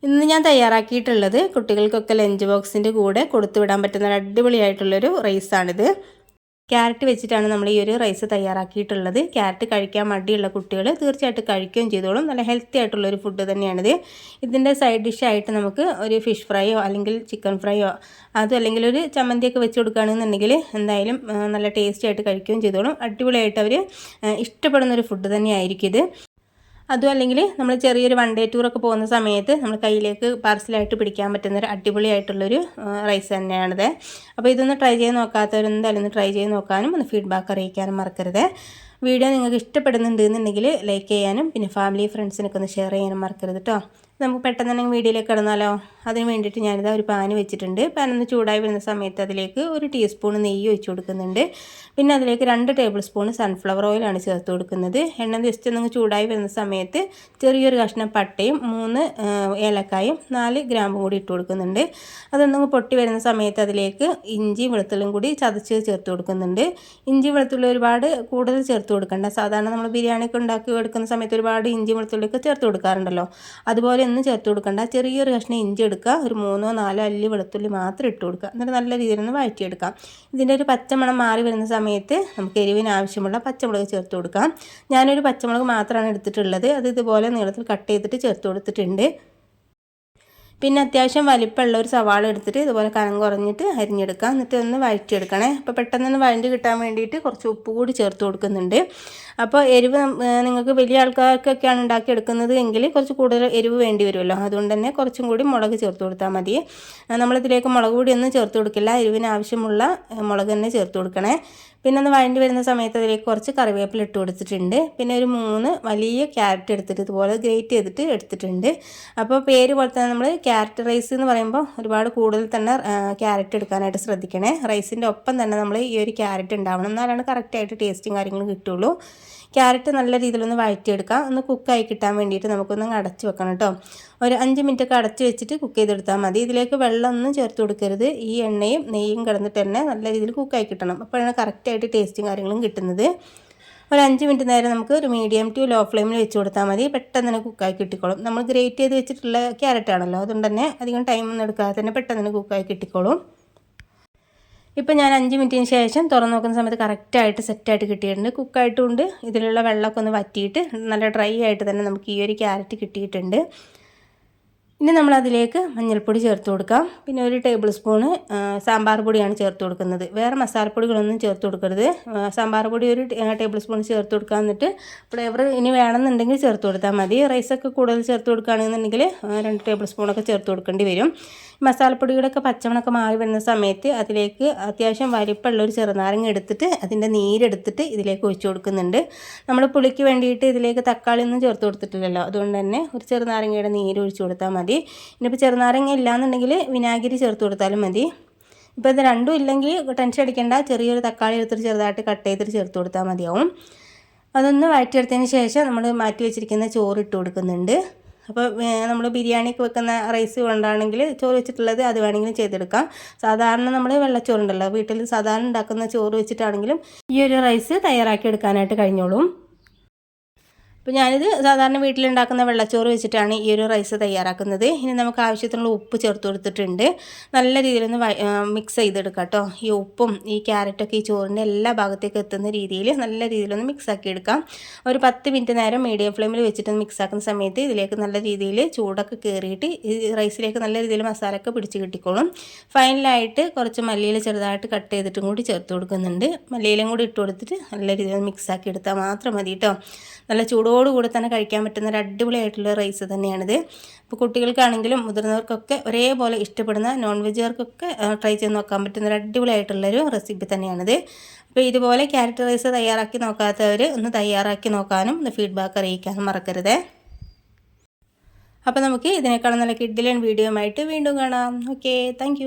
ഇന്ന് ഞാൻ തയ്യാറാക്കിയിട്ടുള്ളത് കുട്ടികൾക്കൊക്കെ ലഞ്ച് ബോക്സിൻ്റെ കൂടെ കൊടുത്തു വിടാൻ പറ്റുന്ന ഒരു അടിപൊളിയായിട്ടുള്ളൊരു റൈസാണിത്. ക്യാരറ്റ് വെച്ചിട്ടാണ് നമ്മൾ ഈ ഒരു റൈസ് തയ്യാറാക്കിയിട്ടുള്ളത്. ക്യാരറ്റ് കഴിക്കാൻ മടിയുള്ള കുട്ടികൾ തീർച്ചയായിട്ടും കഴിക്കുകയും ചെയ്തോളും. നല്ല ഹെൽത്തി ആയിട്ടുള്ളൊരു ഫുഡ് തന്നെയാണിത്. ഇതിൻ്റെ സൈഡ് ഡിഷായിട്ട് നമുക്ക് ഒരു ഫിഷ് ഫ്രൈയോ അല്ലെങ്കിൽ ചിക്കൻ ഫ്രൈയോ അതും അല്ലെങ്കിൽ ഒരു ചമ്മന്തിയൊക്കെ വെച്ച് കൊടുക്കുകയാണെന്നുണ്ടെങ്കിൽ എന്തായാലും നല്ല ടേസ്റ്റി ആയിട്ട് കഴിക്കുകയും ചെയ്തോളും. അടിപൊളിയായിട്ട് അവർ ഇഷ്ടപ്പെടുന്നൊരു ഫുഡ് തന്നെയായിരിക്കും ഇത്. അതും അല്ലെങ്കിൽ നമ്മൾ ചെറിയൊരു വൺ ഡേ ടൂറൊക്കെ പോകുന്ന സമയത്ത് നമ്മൾ കയ്യിലേക്ക് പാർസലായിട്ട് പിടിക്കാൻ പറ്റുന്നൊരു അടിപൊളിയായിട്ടുള്ളൊരു റൈസ് തന്നെയാണിത്. അപ്പോൾ ഇതൊന്ന് ട്രൈ ചെയ്ത് നോക്കാത്തവർ എന്തായാലും ഒന്ന് ട്രൈ ചെയ്ത് നോക്കാനും ഒന്ന് ഫീഡ്ബാക്ക് അറിയിക്കാനും മറക്കരുത്. വീഡിയോ നിങ്ങൾക്ക് ഇഷ്ടപ്പെടുന്നുണ്ട് എന്നുണ്ടെങ്കിൽ ലൈക്ക് ചെയ്യാനും പിന്നെ ഫാമിലി ഫ്രണ്ട്സിനൊക്കെ ഒന്ന് ഷെയർ ചെയ്യാനും മറക്കരുത് കേട്ടോ. നമുക്ക് പെട്ടെന്ന് തന്നെ വീഡിയോയിലേക്ക് കിടന്നാലോ. അതിന് വേണ്ടിയിട്ട് ഞാനിതാ ഒരു പാൻ വെച്ചിട്ടുണ്ട്. പാൻ ഒന്ന് ചൂടായി വരുന്ന സമയത്ത് അതിലേക്ക് ഒരു ടീസ്പൂൺ നെയ്യ് ഒഴിച്ച് കൊടുക്കുന്നുണ്ട്. പിന്നെ അതിലേക്ക് 2 ടേബിൾ സ്പൂൺ സൺഫ്ലവർ ഓയിലാണ് ചേർത്ത് കൊടുക്കുന്നത്. എണ്ണ ജസ്റ്റ് ഒന്ന് ചൂടായി വരുന്ന സമയത്ത് ചെറിയൊരു കഷ്ണം പട്ടയും 3 ഏലക്കായും 4 ഗ്രാമ്പും കൂടി ഇട്ട് കൊടുക്കുന്നുണ്ട്. അതൊന്നും പൊട്ടി വരുന്ന സമയത്ത് അതിലേക്ക് ഇഞ്ചി വെളുത്തുള്ളിയും കൂടി ചതച്ച് ചേർത്ത് കൊടുക്കുന്നുണ്ട്. ഇഞ്ചി വെളുത്തുള്ളി ഒരുപാട് കൂടുതൽ ചേർത്ത് കൊടുക്കണ്ട. സാധാരണ നമ്മൾ ബിരിയാണിയൊക്കെ ഉണ്ടാക്കി എടുക്കുന്ന സമയത്ത് ഒരുപാട് ഇഞ്ചി വെളുത്തുള്ളിയൊക്കെ ചേർത്ത് കൊടുക്കാറുണ്ടല്ലോ. അതുപോലെ ഒന്നും ചേർത്ത് കൊടുക്കണ്ട. ചെറിയൊരു കഷ്ണം ഇഞ്ചി എടുക്കുക, ഒരു 3-4 അല്ലി വെളുത്തുള്ളി മാത്രം ഇട്ട് കൊടുക്കുക. എന്നിട്ട് നല്ല രീതിയിലൊന്ന് വഴറ്റിയെടുക്കാം. ഇതിൻ്റെ ഒരു പച്ചമണം മാറി വരുന്ന സമയത്ത് നമുക്ക് എരിവിന് ആവശ്യമുള്ള പച്ചമുളക് ചേർത്ത് കൊടുക്കാം. ഞാനൊരു പച്ചമുളക് മാത്രമാണ് എടുത്തിട്ടുള്ളത്. അത് ഇതുപോലെ നീളത്തിൽ കട്ട് ചെയ്തിട്ട് ചേർത്ത് കൊടുത്തിട്ടുണ്ട്. പിന്നെ അത്യാവശ്യം വലിപ്പമുള്ള ഒരു സവാള എടുത്തിട്ട് ഇതുപോലെ കനം കുറഞ്ഞിട്ട് അരിഞ്ഞെടുക്കാം. എന്നിട്ട് ഒന്ന് വഴറ്റിയെടുക്കണേ. അപ്പോൾ പെട്ടെന്ന് വഴണ്ടി കിട്ടാൻ വേണ്ടിയിട്ട് കുറച്ച് ഉപ്പ് കൂടി ചേർത്ത് കൊടുക്കുന്നുണ്ട്. അപ്പോൾ എരിവ് നിങ്ങൾക്ക് വലിയ ആൾക്കാർക്കൊക്കെയാണ് ഉണ്ടാക്കിയെടുക്കുന്നത് എങ്കിൽ കുറച്ച് കൂടുതൽ എരിവ് വേണ്ടി വരുമല്ലോ. അതുകൊണ്ട് തന്നെ കുറച്ചും കൂടി മുളക് ചേർത്ത് കൊടുത്താൽ മതി. നമ്മളിതിലേക്ക് മുളക് പൊടിയൊന്നും ചേർത്ത് കൊടുക്കില്ല. എരിവിന് ആവശ്യമുള്ള മുളക് തന്നെ ചേർത്ത് കൊടുക്കണേ. പിന്നെ ഒന്ന് വഴണ്ടി വരുന്ന സമയത്ത് അതിലേക്ക് കുറച്ച് കറിവേപ്പില ഇട്ട് കൊടുത്തിട്ടുണ്ട്. പിന്നെ ഒരു 3 വലിയ ക്യാരറ്റ് എടുത്തിട്ട് ഇതുപോലെ ഗ്രേറ്റ് ചെയ്തിട്ട് എടുത്തിട്ടുണ്ട്. അപ്പോൾ പേര് പോലെ തന്നെ നമ്മൾ ക്യാരറ്റ് റൈസ് എന്ന് പറയുമ്പോൾ ഒരുപാട് കൂടുതൽ തന്നെ ക്യാരറ്റ് എടുക്കാനായിട്ട് ശ്രദ്ധിക്കണേ. റൈസിൻ്റെ ഒപ്പം തന്നെ നമ്മൾ ഈ ഒരു ക്യാരറ്റ് ഉണ്ടാവണം, എന്നാലാണ് കറക്റ്റായിട്ട് ടേസ്റ്റും കാര്യങ്ങളും കിട്ടുള്ളൂ. ക്യാരറ്റ് നല്ല രീതിയിലൊന്ന് വഴറ്റിയെടുക്കാം. ഒന്ന് കുക്കായി കിട്ടാൻ വേണ്ടിയിട്ട് നമുക്കൊന്ന് അടച്ച് വെക്കണം കേട്ടോ. ഒരു 5 മിനിറ്റൊക്കെ അടച്ച് വെച്ചിട്ട് കുക്ക് ചെയ്തെടുത്താൽ മതി. ഇതിലേക്ക് വെള്ളമൊന്നും ചേർത്ത് കൊടുക്കരുത്. ഈ എണ്ണയും നെയ്യും കിടന്നിട്ട് തന്നെ നല്ല രീതിയിൽ കുക്കായി കിട്ടണം. അപ്പോഴാണ് കറക്റ്റായിട്ട് ടേസ്റ്റും കാര്യങ്ങളും കിട്ടുന്നത്. ഒരു 5 മിനിറ്റ് നേരം നമുക്ക് ഒരു മീഡിയം ടു ലോ ഫ്ലെയിമിൽ വെച്ച് കൊടുത്താൽ മതി. പെട്ടെന്ന് തന്നെ കുക്കായി കിട്ടിക്കോളും. നമ്മൾ ഗ്രേറ്റ് ചെയ്ത് വെച്ചിട്ടുള്ള ക്യാരറ്റ് ആണല്ലോ, അതുകൊണ്ട് തന്നെ അധികം ടൈമൊന്നും എടുക്കാതെ തന്നെ പെട്ടെന്ന് തന്നെ കുക്കായി കിട്ടിക്കോളും. ഇപ്പോൾ ഞാൻ 5 മിനിറ്റിന് ശേഷം തുറന്ന് നോക്കുന്ന സമയത്ത് കറക്റ്റായിട്ട് സെറ്റായിട്ട് കിട്ടിയിട്ടുണ്ട്. കുക്കായിട്ടുമുണ്ട്. ഇതിലുള്ള വെള്ളമൊക്കെ ഒന്ന് വറ്റിയിട്ട് നല്ല ഡ്രൈ ആയിട്ട് തന്നെ നമുക്ക് ഈ ഒരു ക്യാരറ്റ് കിട്ടിയിട്ടുണ്ട്. ഇനി നമ്മളതിലേക്ക് മഞ്ഞൾപ്പൊടി ചേർത്ത് കൊടുക്കാം. പിന്നെ ഒരു ടേബിൾ സ്പൂണ് സാമ്പാർ പൊടിയാണ് ചേർത്ത് കൊടുക്കുന്നത്. വേറെ മസാലപ്പൊടികളൊന്നും ചേർത്ത് കൊടുക്കരുത്. സാമ്പാർ പൊടി ഒരു ടേബിൾ സ്പൂൺ ചേർത്ത് കൊടുക്കുക. എന്നിട്ട് ഫ്ലേവർ ഇനി വേണമെന്നുണ്ടെങ്കിൽ ചേർത്ത് കൊടുത്താൽ മതി. റൈസൊക്കെ കൂടുതൽ ചേർത്ത് കൊടുക്കുകയാണെന്നുണ്ടെങ്കിൽ 2 ടേബിൾ സ്പൂണൊക്കെ ചേർത്ത് കൊടുക്കേണ്ടി വരും. മസാലപ്പൊടിയുടെയൊക്കെ പച്ചമണമൊക്കെ മാറി വരുന്ന സമയത്ത് അതിലേക്ക് അത്യാവശ്യം വലിപ്പമുള്ളൊരു ചെറുനാരങ്ങ എടുത്തിട്ട് അതിൻ്റെ നീരെടുത്തിട്ട് ഇതിലേക്ക് ഒഴിച്ച് കൊടുക്കുന്നുണ്ട്. നമ്മൾ പുളിക്ക് വേണ്ടിയിട്ട് ഇതിലേക്ക് തക്കാളി ഒന്നും ചേർത്ത് കൊടുത്തിട്ടില്ലല്ലോ, അതുകൊണ്ട് തന്നെ ഒരു ചെറുനാരങ്ങയുടെ നീര് ഒഴിച്ച് കൊടുത്താൽ മതി. ഇനിയിപ്പോൾ ചെറുനാരങ്ങ ഇല്ലയെന്നുണ്ടെങ്കിൽ വിനാഗിരി ചേർത്ത് കൊടുത്താലും മതി. ഇപ്പോൾ ഇത് രണ്ടും ഇല്ലെങ്കിൽ ടെൻഷൻ അടിക്കേണ്ട. ചെറിയൊരു തക്കാളി എടുത്തിട്ട് ചെറുതായിട്ട് കട്ട് ചെയ്തിട്ട് ചേർത്ത് കൊടുത്താൽ മതിയാവും. അതൊന്ന് വഴറ്റിയെടുത്തതിന് ശേഷം നമ്മൾ മാറ്റി വെച്ചിരിക്കുന്ന ചോറ് ഇട്ട് കൊടുക്കുന്നുണ്ട്. അപ്പോൾ നമ്മൾ ബിരിയാണിക്ക് വെക്കുന്ന റൈസ് കൊണ്ടാണെങ്കിൽ ചോറ് വെച്ചിട്ടുള്ളത് അത് വേണമെങ്കിലും ചെയ്തെടുക്കാം. സാധാരണ നമ്മൾ വെള്ളച്ചോറുണ്ടല്ലോ, വീട്ടിൽ സാധാരണ ഉണ്ടാക്കുന്ന ചോറ് വെച്ചിട്ടാണെങ്കിലും ഈ ഒരു റൈസ് തയ്യാറാക്കി എടുക്കാനായിട്ട് കഴിഞ്ഞോളും. അപ്പോൾ ഞാനിത് സാധാരണ വീട്ടിലുണ്ടാക്കുന്ന വെള്ളച്ചോറ് വെച്ചിട്ടാണ് ഈ ഒരു റൈസ് തയ്യാറാക്കുന്നത്. ഇനി നമുക്ക് ആവശ്യത്തിനുള്ള ഉപ്പ് ചേർത്ത് കൊടുത്തിട്ടുണ്ട്. നല്ല രീതിയിലൊന്ന് മിക്സ് ചെയ്തെടുക്കാം കേട്ടോ. ഈ ഉപ്പും ഈ ക്യാരറ്റൊക്കെ ഈ ചോറിൻ്റെ എല്ലാ ഭാഗത്തേക്ക് എത്തുന്ന രീതിയിൽ നല്ല രീതിയിലൊന്ന് മിക്സ് ആക്കി എടുക്കാം. ഒരു 10 മിനിറ്റ് നേരം മീഡിയം ഫ്ലെയിമിൽ വെച്ചിട്ട് മിക്സ് ആക്കുന്ന സമയത്ത് ഇതിലേക്ക് നല്ല രീതിയിൽ ചൂടൊക്കെ കയറിയിട്ട് ഈ റൈസിലേക്ക് നല്ല രീതിയിൽ മസാലയൊക്കെ പിടിച്ച് കിട്ടിക്കോളും. ഫൈനലായിട്ട് കുറച്ച് മല്ലിയില ചെറുതായിട്ട് കട്ട് ചെയ്തിട്ടും കൂടി ചേർത്ത് കൊടുക്കുന്നുണ്ട്. മല്ലിയിലും കൂടി ഇട്ട് കൊടുത്തിട്ട് നല്ല രീതിയിൽ മിക്സ് ആക്കി എടുത്താൽ മാത്രം മതി കേട്ടോ. നല്ല ചൂടോടുകൂടി തന്നെ കഴിക്കാൻ പറ്റുന്ന ഒരു അടിപൊളിയായിട്ടുള്ള റൈസ് തന്നെയാണിത്. അപ്പോൾ കുട്ടികൾക്കാണെങ്കിലും മുതിർന്നവർക്കൊക്കെ ഒരേപോലെ ഇഷ്ടപ്പെടുന്ന നോൺ വെജുകാർക്കൊക്കെ ട്രൈ ചെയ്ത് നോക്കാൻ പറ്റുന്ന ഒരു അടിപൊളിയായിട്ടുള്ളൊരു റെസിപ്പി തന്നെയാണിത്. അപ്പോൾ ഇതുപോലെ ക്യാരറ്റ് റൈസ് തയ്യാറാക്കി നോക്കാത്തവർ ഒന്ന് തയ്യാറാക്കി നോക്കാനും ഒന്ന് ഫീഡ്ബാക്ക് അറിയിക്കാനും മറക്കരുത്. അപ്പോൾ നമുക്ക് ഇതിനേക്കാളും നല്ല കിഡിലൻ വീഡിയോ ആയിട്ട് വീണ്ടും കാണാം. Okay, thank